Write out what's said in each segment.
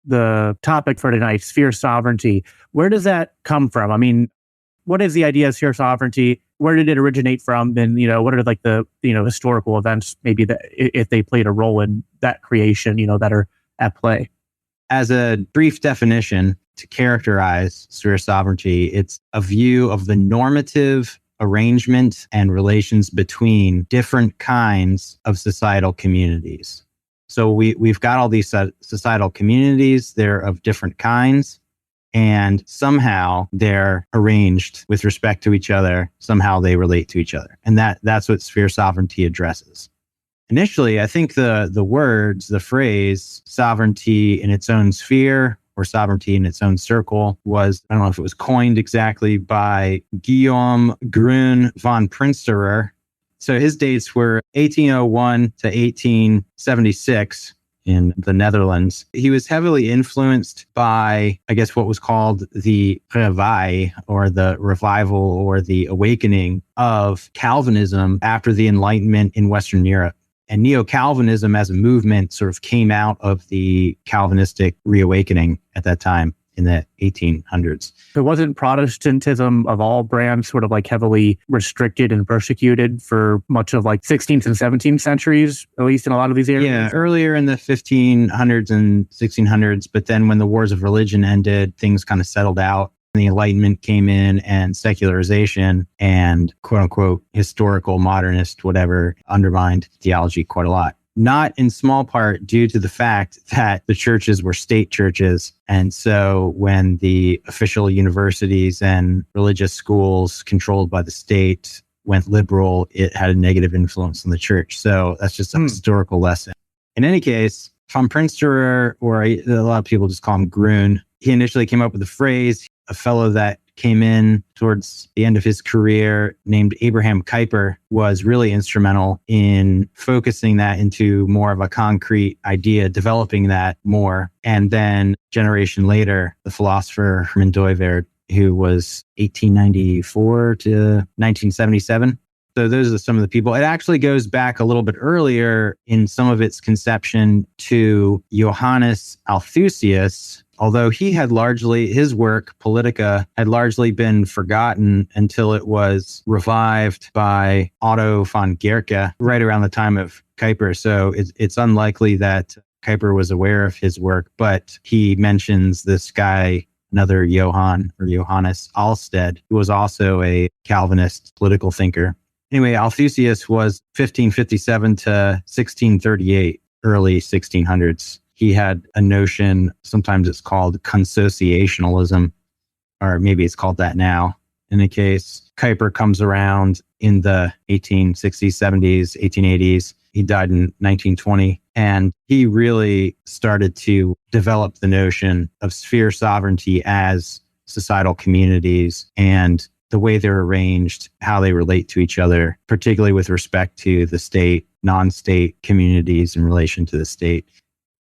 the topic for tonight, sphere sovereignty. Where does that come from? I mean, what is the idea of sphere sovereignty? Where did it originate from? And, what are like the, historical events, maybe that if they played a role in that creation, that are at play? As a brief definition to characterize sphere sovereignty, it's a view of the normative arrangement and relations between different kinds of societal communities. So we've got all these societal communities, they're of different kinds, and somehow they're arranged with respect to each other, somehow they relate to each other. And that's what sphere sovereignty addresses. Initially, I think the phrase sovereignty in its own sphere or sovereignty in its own circle was, I don't know if it was coined exactly by Guillaume Grun von Prinsterer. So his dates were 1801 to 1876 in the Netherlands. He was heavily influenced by, I guess, what was called the Réveil, or the revival or the awakening of Calvinism after the Enlightenment in Western Europe. And Neo-Calvinism as a movement sort of came out of the Calvinistic reawakening at that time in the 1800s. It wasn't Protestantism of all brands sort of like heavily restricted and persecuted for much of like 16th and 17th centuries, at least in a lot of these areas? Yeah, earlier in the 1500s and 1600s, but then when the wars of religion ended, things kind of settled out. The Enlightenment came in and secularization and quote unquote historical modernist whatever undermined theology quite a lot. Not in small part due to the fact that the churches were state churches. And so when the official universities and religious schools controlled by the state went liberal, it had a negative influence on the church. So that's just a historical lesson. In any case, von Prinsterer, or a lot of people just call him Grun, he initially came up with the phrase. A fellow that came in towards the end of his career named Abraham Kuyper was really instrumental in focusing that into more of a concrete idea, developing that more. And then generation later, the philosopher Herman Dooyeweerd, who was 1894 to 1977. So those are some of the people. It actually goes back a little bit earlier in some of its conception to Johannes Althusius, although he had his work, Politica, had largely been forgotten until it was revived by Otto von Guericke right around the time of Kuyper. So it's unlikely that Kuyper was aware of his work, but he mentions this guy, another Johannes Alsted, who was also a Calvinist political thinker. Anyway, Althusius was 1557 to 1638, early 1600s. He had a notion, sometimes it's called consociationalism, or maybe it's called that now. In any case, Kuyper comes around in the 1860s, 70s, 1880s. He died in 1920. And he really started to develop the notion of sphere sovereignty as societal communities and the way they're arranged, how they relate to each other, particularly with respect to the state, non-state communities in relation to the state.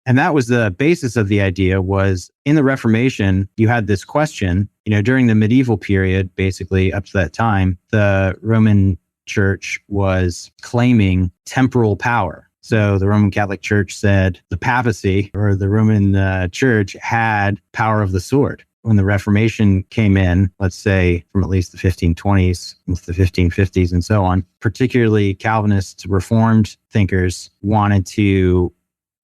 And that was the basis of the idea. Was in the Reformation, you had this question, during the medieval period, basically up to that time, the Roman Church was claiming temporal power. So the Roman Catholic Church said the papacy or the Roman Church had power of the sword. When the Reformation came in, let's say from at least the 1520s, into the 1550s and so on, particularly Calvinist Reformed thinkers wanted to,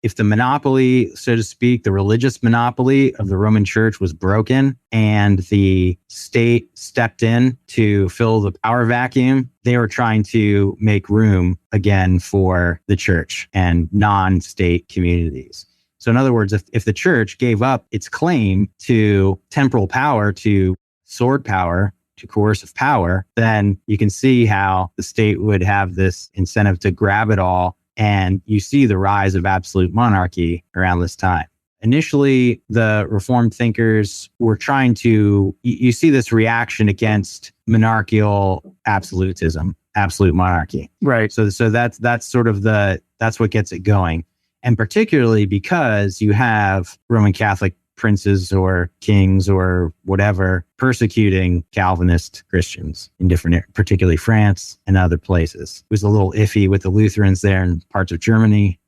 if the monopoly, so to speak, the religious monopoly of the Roman Church was broken and the state stepped in to fill the power vacuum, they were trying to make room again for the church and non-state communities. So in other words, if the church gave up its claim to temporal power, to sword power, to coercive power, then you can see how the state would have this incentive to grab it all. And you see the rise of absolute monarchy around this time. Initially, the Reformed thinkers were trying to, you see this reaction against monarchical absolutism, absolute monarchy. Right. So that's sort of that's what gets it going. And particularly because you have Roman Catholic princes or kings or whatever persecuting Calvinist Christians in different, particularly France and other places. It was a little iffy with the Lutherans there in parts of Germany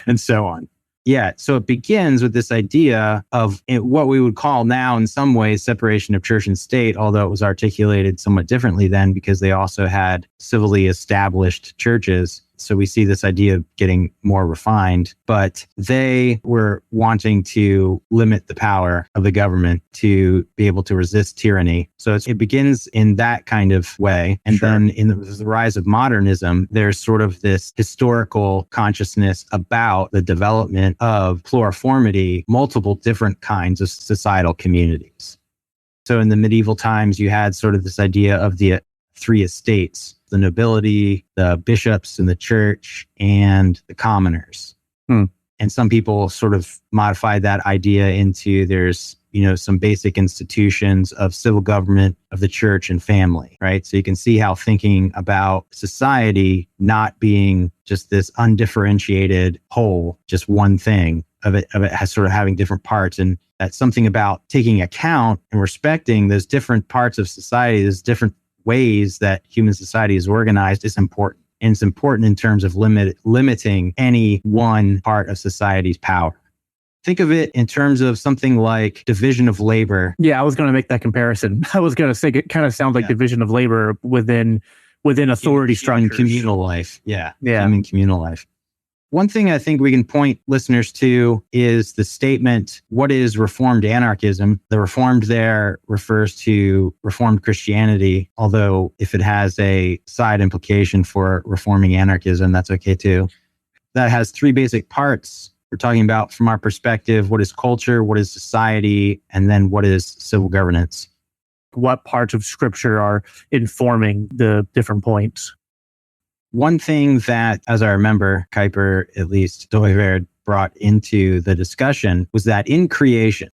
and so on. Yeah. So it begins with this idea of what we would call now, in some ways, separation of church and state, although it was articulated somewhat differently then because they also had civilly established churches. So we see this idea of getting more refined, but they were wanting to limit the power of the government to be able to resist tyranny. So it begins in that kind of way. And then in the rise of modernism, there's sort of this historical consciousness about the development of pluriformity, multiple different kinds of societal communities. So in the medieval times, you had sort of this idea of the three estates: the nobility, the bishops in the church, and the commoners. And some people sort of modified that idea into there's, some basic institutions of civil government, of the church, and family, right? So you can see how thinking about society not being just this undifferentiated whole, just one thing, of it has sort of having different parts. And that's something about taking account and respecting those different parts of society, those different ways that human society is organized is important. And it's important in terms of limiting any one part of society's power. Think of it in terms of something like division of labor. Yeah, I was going to make that comparison. I was going to say it kind of sounds like division of labor within authority structures. Human communal life. Yeah. Human communal life. One thing I think we can point listeners to is the statement, what is Reformed anarchism? The Reformed there refers to Reformed Christianity, although if it has a side implication for reforming anarchism, that's okay too. That has three basic parts. We're talking about, from our perspective, what is culture, what is society, and then what is civil governance. What parts of scripture are informing the different points? One thing that, as I remember, Kuyper, at least Dooyeweerd, brought into the discussion was that in creation,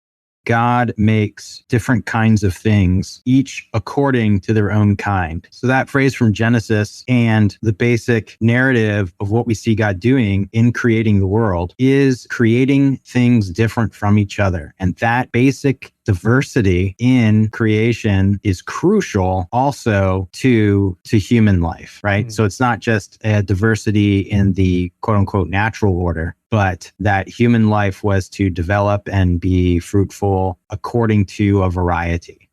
God makes different kinds of things, each according to their own kind. So that phrase from Genesis and the basic narrative of what we see God doing in creating the world is creating things different from each other. And that basic diversity in creation is crucial also to human life, right? Mm-hmm. So it's not just a diversity in the quote unquote natural order, but that human life was to develop and be fruitful according to a variety.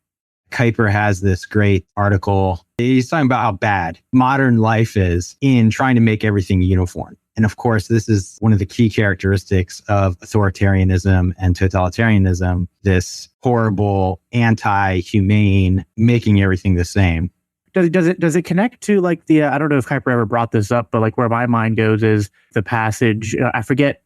Kuyper has this great article. He's talking about how bad modern life is in trying to make everything uniform. And of course, this is one of the key characteristics of authoritarianism and totalitarianism, this horrible, anti-humane, making everything the same. Does it connect to like the, I don't know if Kuyper ever brought this up, but like where my mind goes is the passage, I forget,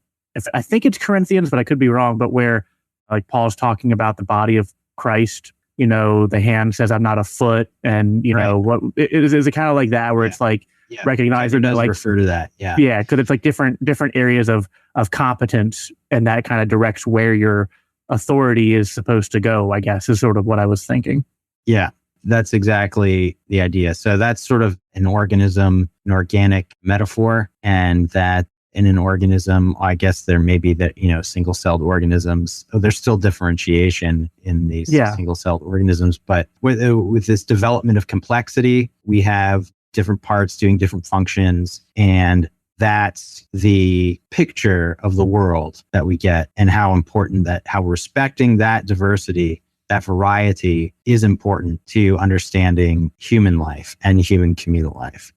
I think it's Corinthians, but I could be wrong, but where like Paul's talking about the body of Christ, the hand says, I'm not a foot. And, what is it kind of like that where it's like, recognizing does like refer to that. Yeah. Cause it's like different areas of competence, and that kind of directs where your authority is supposed to go, I guess, is sort of what I was thinking. Yeah. That's exactly the idea. So that's sort of an organism, an organic metaphor, and that in an organism, I guess there may be that, single-celled organisms. There's still differentiation in these single-celled organisms, but with this development of complexity, we have different parts doing different functions, and that's the picture of the world that we get, and how important how respecting that diversity, that variety is important to understanding human life and human communal life.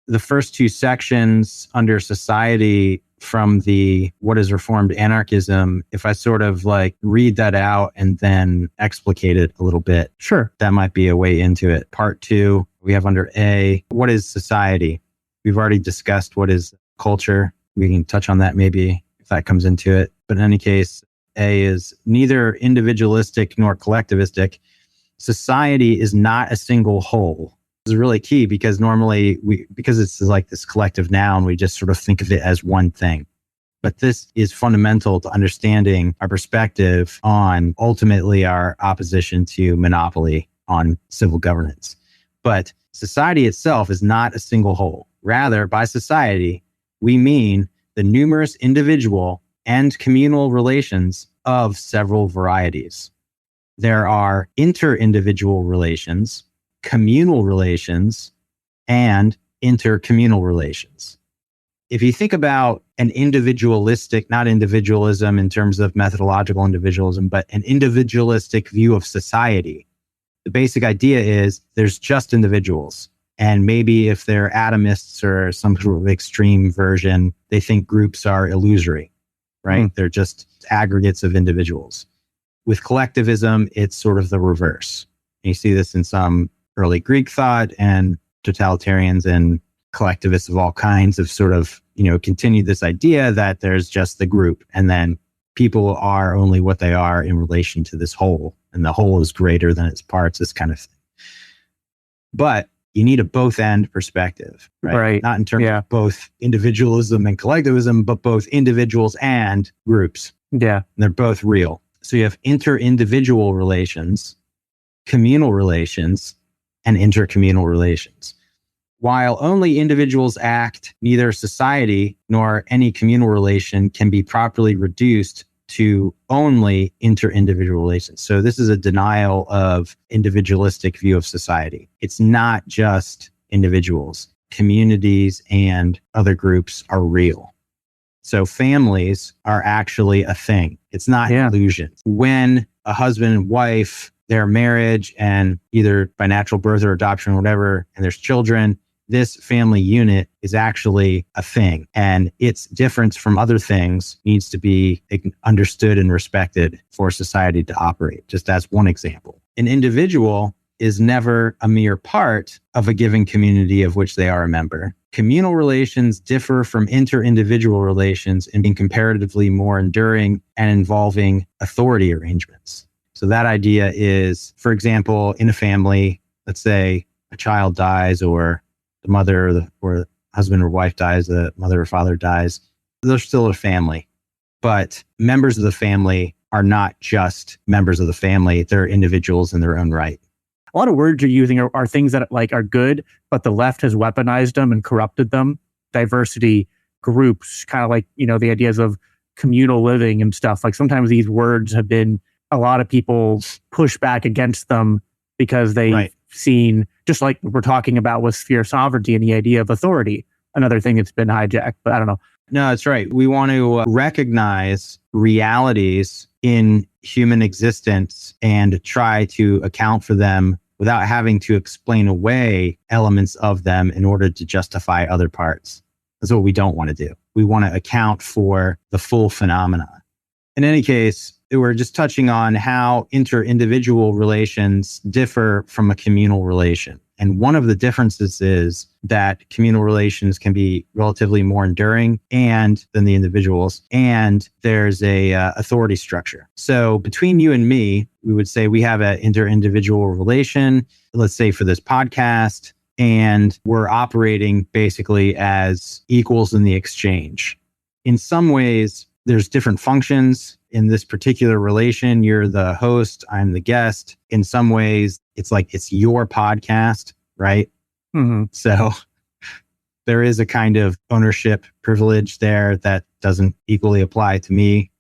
The first two sections under society from the what is Reformed anarchism, if I sort of like read that out and then explicate it a little bit, sure, that might be a way into it. Part two, we have under A, what is society? We've already discussed what is culture. We can touch on that maybe if that comes into it. But in any case, A is neither individualistic nor collectivistic. Society is not a single whole. This is really key because normally because it's like this collective noun, we just sort of think of it as one thing. But this is fundamental to understanding our perspective on ultimately our opposition to monopoly on civil governance. But society itself is not a single whole. Rather, by society, we mean the numerous individual and communal relations of several varieties. There are inter-individual relations, communal relations, and intercommunal relations. if you think about an individualistic, not individualism in terms of methodological individualism, but an individualistic view of society, the basic idea is there's just individuals. And maybe if they're atomists or some sort of extreme version, they think groups are illusory, right? They're just aggregates of individuals. With collectivism, it's sort of the reverse. And you see this in some early Greek thought, and totalitarians and collectivists of all kinds have sort of, continued this idea that there's just the group, and then people are only what they are in relation to this whole, and the whole is greater than its parts, this kind of thing. But you need a both end perspective, right? Not in terms of both individualism and collectivism, but both individuals and groups. Yeah. And they're both real. So you have inter-individual relations, communal relations, and intercommunal relations. While only individuals act, neither society nor any communal relation can be properly reduced to only inter-individual relations. So this is a denial of individualistic view of society. It's not just individuals. Communities and other groups are real. So families are actually a thing. It's not an illusion. When a husband and wife, their marriage, and either by natural birth or adoption or whatever, and there's children, this family unit is actually a thing, and its difference from other things needs to be understood and respected for society to operate, just as one example. An individual is never a mere part of a given community of which they are a member. Communal relations differ from inter-individual relations in being comparatively more enduring and involving authority arrangements. So that idea is, for example, in a family, let's say a child dies, or the mother or husband or wife dies, the mother or father dies, they're still a family. But members of the family are not just members of the family. They're individuals in their own right. A lot of words you're using are things that are good, but the left has weaponized them and corrupted them. Diversity, groups, kind of like, the ideas of communal living and stuff. Like sometimes these words have been, a lot of people push back against them because they've seen, just like we're talking about with sphere sovereignty and the idea of authority, another thing that's been hijacked, but I don't know. No, that's right. We want to recognize realities in human existence and try to account for them without having to explain away elements of them in order to justify other parts. That's what we don't want to do. We want to account for the full phenomena. In any case, we're just touching on how inter-individual relations differ from a communal relation. And one of the differences is that communal relations can be relatively more enduring than the individuals, and there's a authority structure. So between you and me, we would say we have an inter-individual relation, let's say for this podcast, and we're operating basically as equals in the exchange. In some ways, there's different functions. In this particular relation, you're the host, I'm the guest. In some ways, it's like it's your podcast, right? Mm-hmm. So there is a kind of ownership privilege there that doesn't equally apply to me.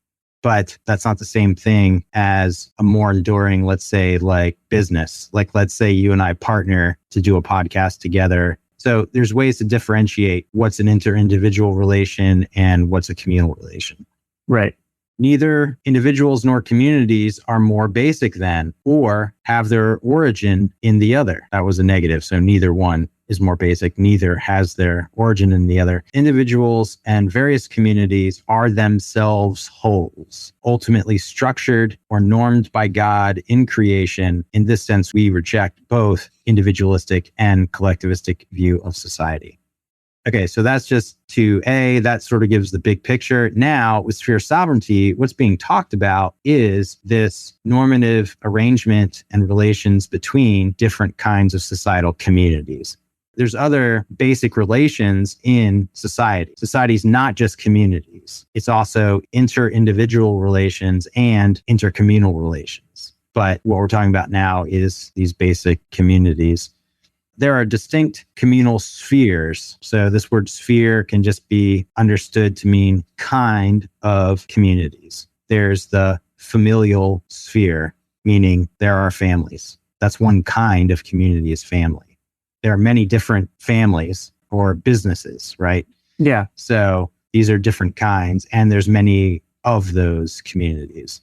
But that's not the same thing as a more enduring, let's say, like business. Like, let's say you and I partner to do a podcast together. So there's ways to differentiate what's an inter-individual relation and what's a communal relation. Right. Neither individuals nor communities are more basic than or have their origin in the other. That was a negative. So neither one is more basic. Neither has their origin in the other. Individuals and various communities are themselves wholes, ultimately structured or normed by God in creation. In this sense, we reject both individualistic and collectivistic view of society. Okay, so that's just that sort of gives the big picture. Now, with sphere sovereignty, what's being talked about is this normative arrangement and relations between different kinds of societal communities. There's other basic relations in society. Society is not just communities. It's also inter-individual relations and intercommunal relations. But what we're talking about now is these basic communities. There are distinct communal spheres. So this word sphere can just be understood to mean kind of communities. There's the familial sphere, meaning there are families. That's one kind of community, is family. There are many different families or businesses, right? Yeah. So these are different kinds, and there's many of those communities.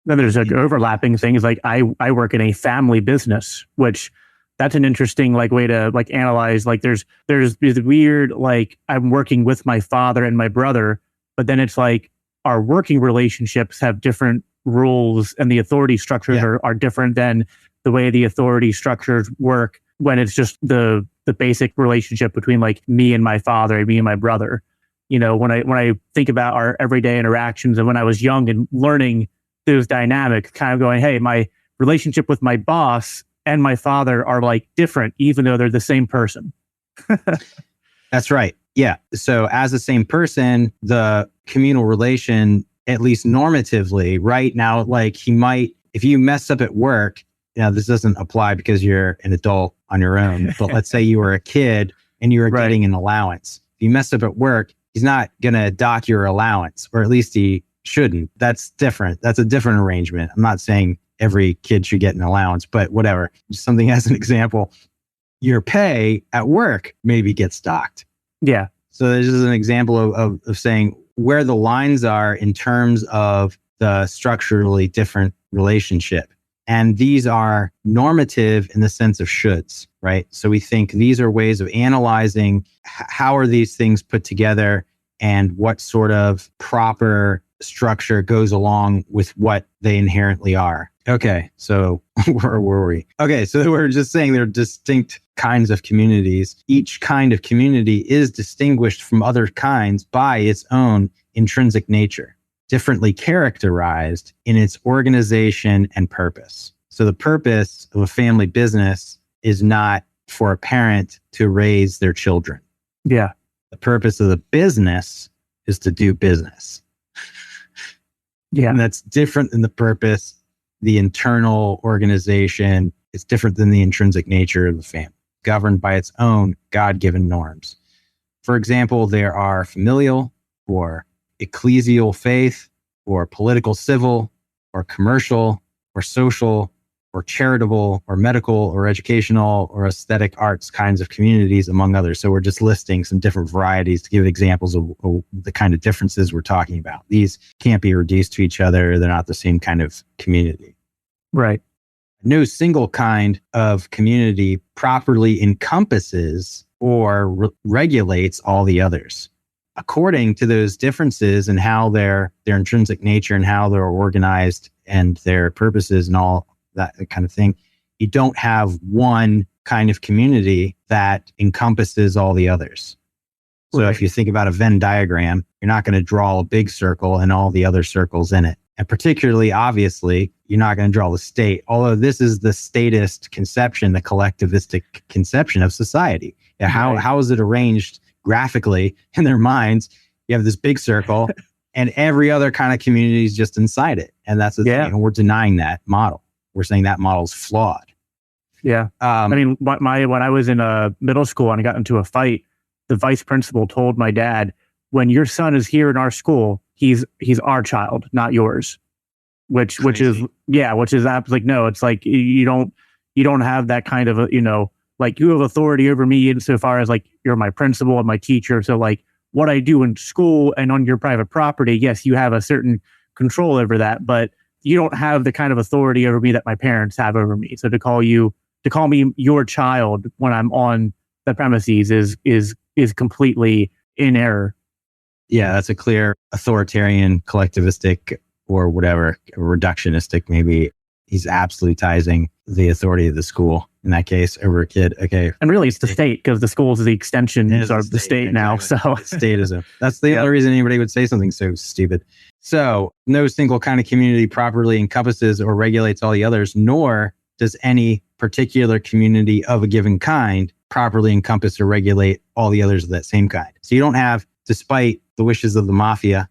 Then there's like overlapping things. Like I work in a family business, which that's an interesting like way to like analyze. Like there's this weird, like I'm working with my father and my brother, but then it's like our working relationships have different rules and the authority structures are different than the way the authority structures work when it's just the basic relationship between like me and my father and me and my brother. You know, when I think about our everyday interactions and when I was young and learning those dynamics, kind of going, hey, my relationship with my boss and my father are like different, even though they're the same person. That's right. Yeah. So as the same person, the communal relation, at least normatively, right now, like he might, if you mess up at work, this doesn't apply because you're an adult on your own, but let's say you were a kid and you were getting an allowance. If you mess up at work, he's not going to dock your allowance, or at least he shouldn't. That's different. That's a different arrangement. I'm not saying every kid should get an allowance, but whatever. Just something as an example, your pay at work maybe gets docked. Yeah. So this is an example of saying where the lines are in terms of the structurally different relationship. And these are normative in the sense of shoulds, right? So we think these are ways of analyzing how are these things put together and what sort of proper structure goes along with what they inherently are. Okay, so where were we? Okay, so we're just saying there are distinct kinds of communities. Each kind of community is distinguished from other kinds by its own intrinsic nature, differently characterized in its organization and purpose. So the purpose of a family business is not for a parent to raise their children. Yeah. The purpose of the business is to do business. Yeah. And that's different than the purpose, the internal organization. It's different than the intrinsic nature of the family, governed by its own God-given norms. For example, there are familial or ecclesial faith or political civil or commercial or social or charitable or medical or educational or aesthetic arts kinds of communities, among others. So we're just listing some different varieties to give examples of the kind of differences we're talking about. These can't be reduced to each other. They're not the same kind of community. Right. No single kind of community properly encompasses or regulates all the others. According to those differences and how their intrinsic nature and how they're organized and their purposes and all that kind of thing, you don't have one kind of community that encompasses all the others. So if you think about a Venn diagram, you're not going to draw a big circle and all the other circles in it. And particularly, obviously, you're not going to draw the state, although this is the statist conception, the collectivistic conception of society. How is it arranged graphically in their minds? You have this big circle and every other kind of community is just inside it. And that's the thing. And we're denying that model. We're saying that model is flawed. Yeah. I mean, when I was in middle school and I got into a fight, the vice principal told my dad, when your son is here in our school, he's our child, not yours. Which is like, no, it's like you don't have that kind of like you have authority over me insofar as like you're my principal and my teacher. So like what I do in school and on your private property, yes, you have a certain control over that, but you don't have the kind of authority over me that my parents have over me. So to call me your child when I'm on the premises is completely in error. Yeah, that's a clear authoritarian, collectivistic, or whatever, reductionistic maybe. He's absolutizing the authority of the school in that case over a kid. Okay. And really it's the state, because the schools are the extension of the state now. So statism. That's the only reason anybody would say something so stupid. So no single kind of community properly encompasses or regulates all the others, nor does any particular community of a given kind properly encompass or regulate all the others of that same kind. So you don't have, despite the wishes of the mafia,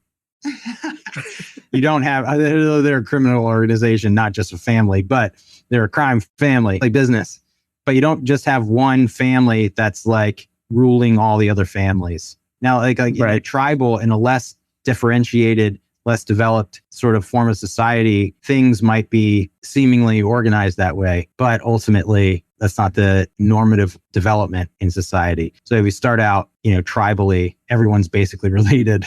you don't have, they're a criminal organization, not just a family, but they're a crime family, like business. But you don't just have one family that's like ruling all the other families. Now, like in a tribal, in a less differentiated, less developed sort of form of society, things might be seemingly organized that way. But ultimately, That's not the normative development in society. So if we start out, tribally, everyone's basically related.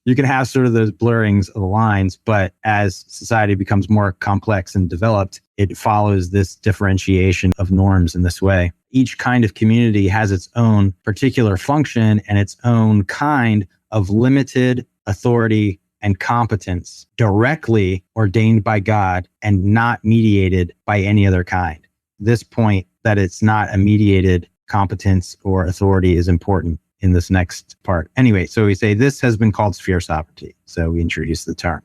You can have sort of those blurrings of the lines, but as society becomes more complex and developed, it follows this differentiation of norms in this way. Each kind of community has its own particular function and its own kind of limited authority and competence directly ordained by God and not mediated by any other kind. This point that it's not a mediated competence or authority is important in this next part. Anyway, so we say this has been called sphere sovereignty. So we introduce the term.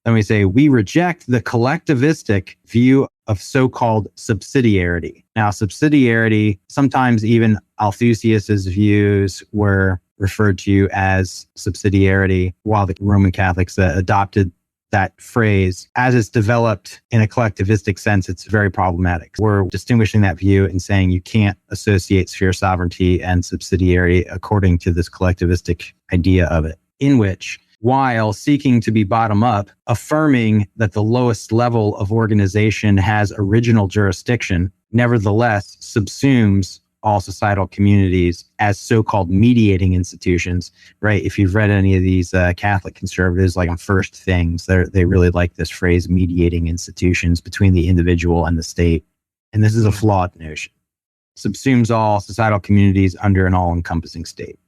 Then we say we reject the collectivistic view of so-called subsidiarity. Now, subsidiarity, sometimes even Althusius's views were referred to as subsidiarity, while the Roman Catholics adopted that phrase. As it's developed in a collectivistic sense, it's very problematic. We're distinguishing that view and saying you can't associate sphere sovereignty and subsidiarity according to this collectivistic idea of it, in which, while seeking to be bottom up, affirming that the lowest level of organization has original jurisdiction, nevertheless subsumes all societal communities as so-called mediating institutions, right? If you've read any of these Catholic conservatives, like on First Things, they really like this phrase, mediating institutions between the individual and the state. And this is a flawed notion. Subsumes all societal communities under an all-encompassing state.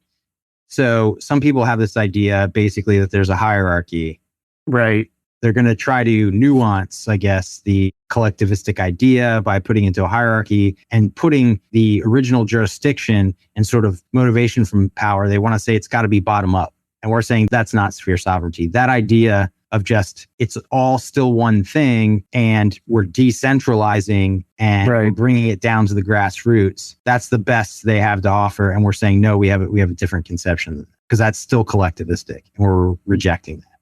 So some people have this idea, basically, that there's a hierarchy. Right. They're going to try to nuance, I guess, the collectivistic idea by putting into a hierarchy and putting the original jurisdiction and sort of motivation from power. They want to say it's got to be bottom up. And we're saying that's not sphere sovereignty. That idea of just, it's all still one thing and we're decentralizing and we're bringing it down to the grassroots. That's the best they have to offer. And we're saying, no, we have a different conception because that's still collectivistic and we're rejecting that.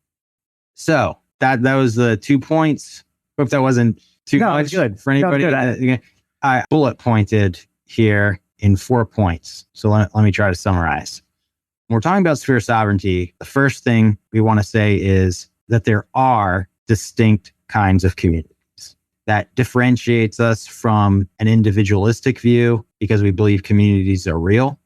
So that was the 2 points. Hope that wasn't too much good for anybody. I bullet pointed here in 4 points. So let me try to summarize. When we're talking about sphere sovereignty, the first thing we want to say is that there are distinct kinds of communities. That differentiates us from an individualistic view because we believe communities are real.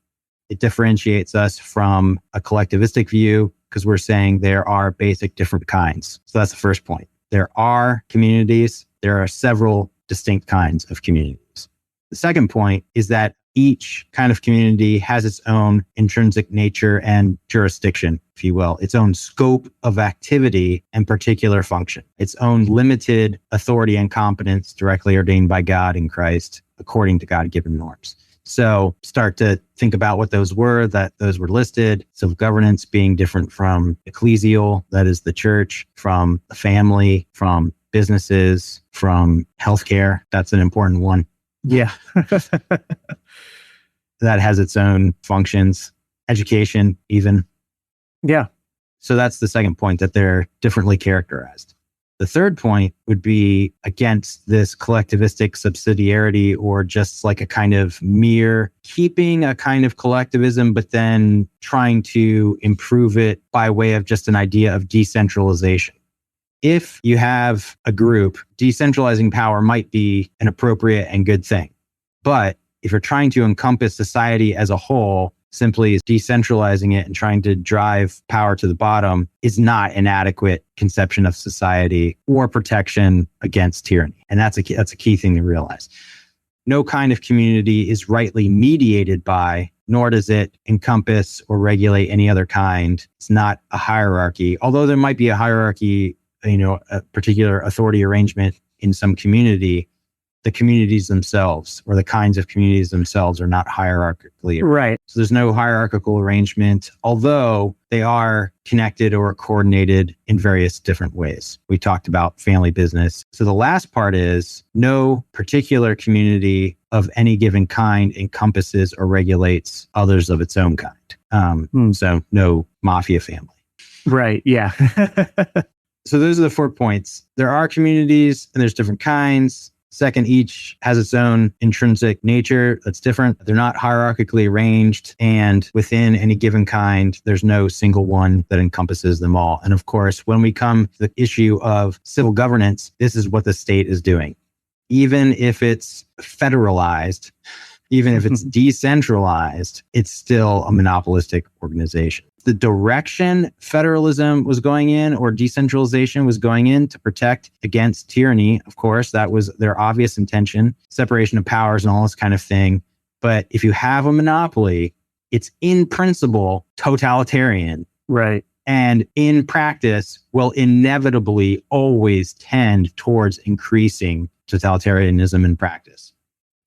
It differentiates us from a collectivistic view because we're saying there are basic different kinds. So that's the first point. There are communities. There are several distinct kinds of communities. The second point is that each kind of community has its own intrinsic nature and jurisdiction, if you will, its own scope of activity and particular function, its own limited authority and competence directly ordained by God in Christ according to God-given norms. So start to think about what those were, that those were listed. Civil governance being different from ecclesial, that is the church, from the family, from businesses, from healthcare. That's an important one. Yeah. That has its own functions. Education, even. Yeah. So that's the second point, that they're differently characterized. The third point would be against this collectivistic subsidiarity, or just like a kind of mere keeping a kind of collectivism, but then trying to improve it by way of just an idea of decentralization. If you have a group, decentralizing power might be an appropriate and good thing. But if you're trying to encompass society as a whole, simply decentralizing it and trying to drive power to the bottom is not an adequate conception of society or protection against tyranny. And that's a key thing to realize. No kind of community is rightly mediated by, nor does it encompass or regulate any other kind. It's not a hierarchy, although there might be a hierarchy, a particular authority arrangement in some community. The communities themselves, or the kinds of communities themselves, are not hierarchically arranged. Right. So there's no hierarchical arrangement, although they are connected or coordinated in various different ways. We talked about family business. So the last part is no particular community of any given kind encompasses or regulates others of its own kind. So no mafia family. Right. Yeah. So those are the 4 points. There are communities and there's different kinds. Second, each has its own intrinsic nature that's different. They're not hierarchically arranged. And within any given kind, there's no single one that encompasses them all. And of course, when we come to the issue of civil governance, this is what the state is doing. even if it's federalized, even if it's decentralized, it's still a monopolistic organization. The direction federalism was going in or decentralization was going in to protect against tyranny, of course, that was their obvious intention, separation of powers and all this kind of thing. But if you have a monopoly, it's in principle totalitarian. Right. And in practice will inevitably always tend towards increasing totalitarianism in practice.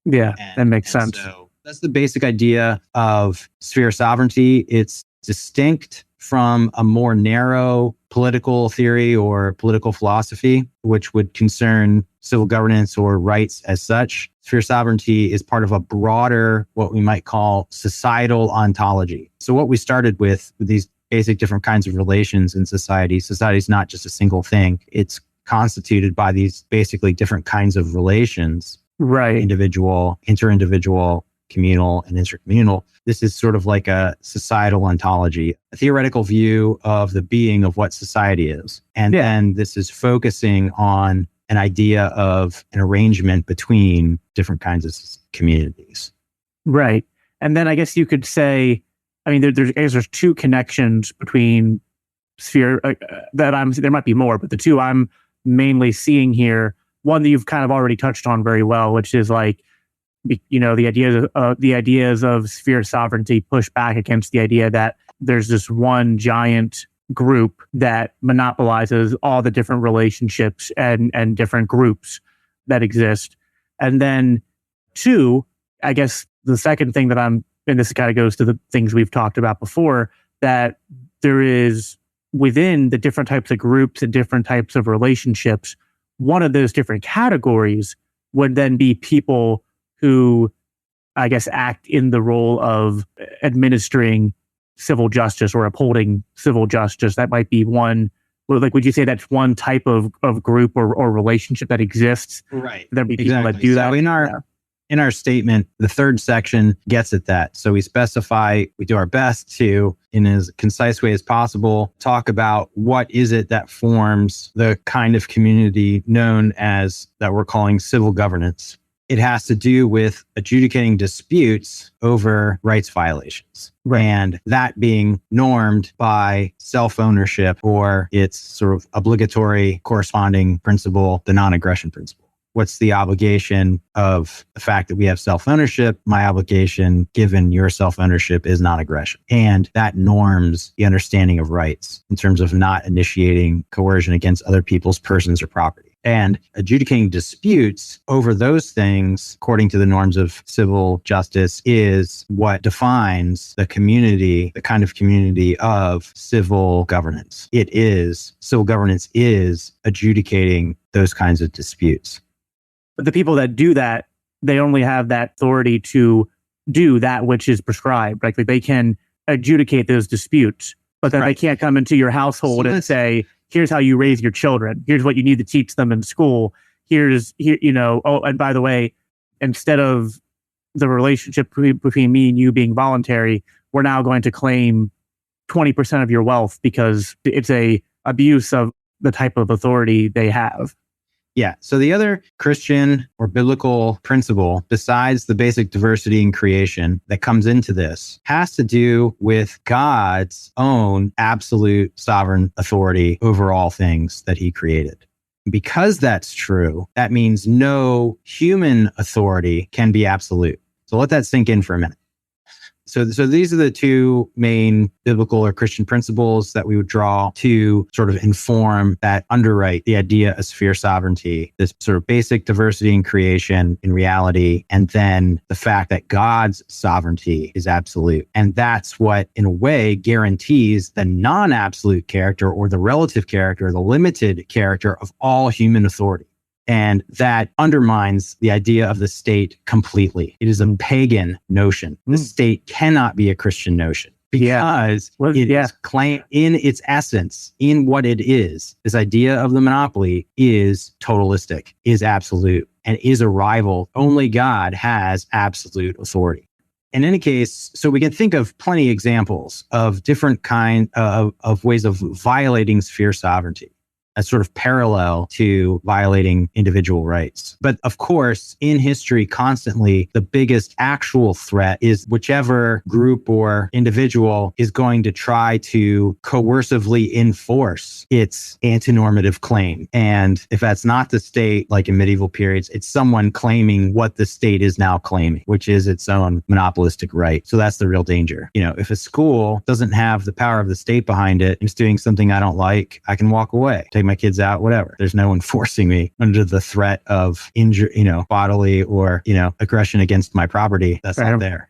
Yeah, that makes sense. So that's the basic idea of sphere sovereignty. It's distinct from a more narrow political theory or political philosophy, which would concern civil governance or rights as such. Sphere sovereignty is part of a broader, what we might call societal ontology. So what we started with these basic different kinds of relations in society, society is not just a single thing. It's constituted by these basically different kinds of relations. Right. Individual, interindividual, communal, and intercommunal. This is sort of like a societal ontology, a theoretical view of the being of what society is. And then this is focusing on an idea of an arrangement between different kinds of communities. Right. And then I guess you could say, I mean, there's two connections between sphere there might be more, but the two I'm mainly seeing here, one that you've kind of already touched on very well, which is like, you know, the ideas of sphere sovereignty push back against the idea that there's this one giant group that monopolizes all the different relationships and different groups that exist. And then two, I guess the second thing that and this kind of goes to the things we've talked about before, that there is within the different types of groups and different types of relationships, one of those different categories would then be people who, I guess, act in the role of administering civil justice or upholding civil justice. That might be one, like, would you say that's one type of group or relationship that exists? Right. There'd be people that do that. In our statement, the third section gets at that. So we do our best to, in as concise way as possible, talk about what is it that forms the kind of community known as, that we're calling civil governance. It has to do with adjudicating disputes over rights violations. Right. And that being normed by self-ownership or its sort of obligatory corresponding principle, the non-aggression principle. What's the obligation of the fact that we have self-ownership? My obligation, given your self-ownership, is non-aggression. And that norms the understanding of rights in terms of not initiating coercion against other people's persons or property. And adjudicating disputes over those things, according to the norms of civil justice, is what defines the community, the kind of community of civil governance. Civil governance is adjudicating those kinds of disputes. But the people that do that, they only have that authority to do that which is prescribed. Like they can adjudicate those disputes, but then they can't come into your household and say, here's how you raise your children. Here's what you need to teach them in school. Oh, and by the way, instead of the relationship between me and you being voluntary, we're now going to claim 20% of your wealth because it's a abuse of the type of authority they have. Yeah. So the other Christian or biblical principle, besides the basic diversity in creation that comes into this, has to do with God's own absolute sovereign authority over all things that he created. Because that's true, that means no human authority can be absolute. So let that sink in for a minute. So these are the two main biblical or Christian principles that we would draw to sort of inform that underwrite the idea of sphere sovereignty, this sort of basic diversity in creation in reality, and then the fact that God's sovereignty is absolute. And that's what, in a way, guarantees the non-absolute character or the relative character, the limited character of all human authority. And that undermines the idea of the state completely. It is a pagan notion. The state cannot be a Christian notion because it is claimed in its essence, in what it is. This idea of the monopoly is totalistic, is absolute, and is a rival. Only God has absolute authority. In any case, so we can think of plenty of examples of different kind of ways of violating sphere sovereignty. as sort of parallel to violating individual rights. But of course, in history, constantly, the biggest actual threat is whichever group or individual is going to try to coercively enforce its antinormative claim. And if that's not the state, like in medieval periods, it's someone claiming what the state is now claiming, which is its own monopolistic right. So that's the real danger. If a school doesn't have the power of the state behind it, it's doing something I don't like, I can walk away, take my kids out, whatever. There's no one forcing me under the threat of injury, bodily or, aggression against my property. That's not there.